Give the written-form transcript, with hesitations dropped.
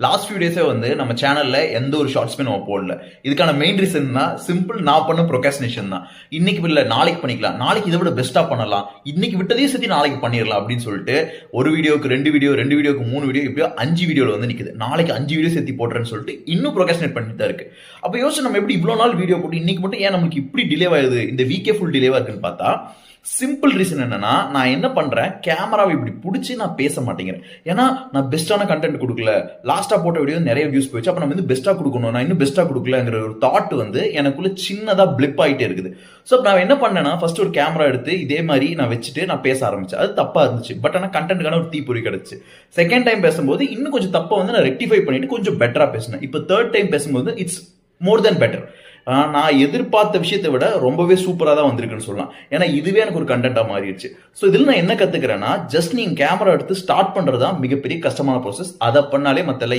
Last few டேஸே வந்து நம்ம சேனல்ல எந்த ஒரு ஷார்ட்ஸ்மே நம்ம போடல. இதுக்கான மெயின் ரீசன் தான் சிம்பிள், நான் பண்ண ப்ரொகாஸ்டினேஷன் தான். இன்னைக்கு இல்ல நாளைக்கு பண்ணிக்கலாம், நாளைக்கு இதை விட பெஸ்டா பண்ணலாம், இன்னைக்கு விட்டதே சேர்த்து நாளைக்கு பண்ணிடலாம் அப்படின்னு சொல்லிட்டு ஒரு வீடியோக்கு 2 வீடியோ, 2 வீடியோக்கு 3 வீடியோ, இப்படியோ 5 வீடியோல வந்து நிக்குது. நாளைக்கு 5 வீடியோ சேர்த்து போடுறேன்னு சொல்லிட்டு இன்னும் ப்ரொகாஸ்டினேட் பண்ணிட்டு தான் இருக்கு. அப்ப யோசிச்சு நம்ம எப்படி இவ்வளவு நாள் வீடியோ போட்டு இன்னைக்கு மட்டும் ஏன் நமக்கு இப்படி டிலே ஆகுது, இந்த வீக்கே ஃபுல் டிலேவா இருக்குன்னு பார்த்தா சிம்பிள் ரீசன் என்னன்னா, நான் என்ன பண்றேன், கேமராவை இப்படி பிடிச்சி நான் பேச மாட்டேங்கிறேன். ஏன்னா நான் பெஸ்டான கண்டென்ட் கொடுக்கல, லாஸ்டா போட்ட வீடியோ நிறைய வியூஸ் போயிடுச்சு, அப்ப நம்ம வந்து பெஸ்டா கொடுக்கணும், நான் இன்னும் பெஸ்டா கொடுக்கலங்கிற ஒரு தாட் வந்து எனக்குள்ள சின்னதா பிளிப் ஆகிட்டே இருக்குது. ஸோ நான் என்ன பண்ணேன்னா, ஃபர்ஸ்ட் ஒரு கேமரா எடுத்து இதே மாதிரி நான் வச்சுட்டு நான் பேச ஆரம்பிச்சேன். அது தப்பா இருந்துச்சு, பட் ஆனால் கண்டென்ட்டுக்கான ஒரு தீப்பொறி கிடைச்சு. செகண்ட் டைம் பேசும்போது இன்னும் கொஞ்சம் தப்பா வந்து நான் ரெக்டிஃபை பண்ணிட்டு கொஞ்சம் பெட்டரா பேசினேன். இப்போ தேர்ட் டைம் பேசும்போது இட்ஸ் மோர் தென் பெட்டர். நான் எதிர்பார்த்த விஷயத்தை விட ரொம்பவே சூப்பரா தான் வந்திருக்குன்னு சொல்லலாம். ஏன்னா இதுவே எனக்கு ஒரு கண்டென்ட்டா மாறிடுச்சு. ஸோ இதில் நான் என்ன கத்துக்கிறேன்னா, ஜஸ்ட் நீங்க கேமரா எடுத்து ஸ்டார்ட் பண்றதா மிகப்பெரிய கஷ்டமான ப்ராசஸ். அதை பண்ணாலே மத்த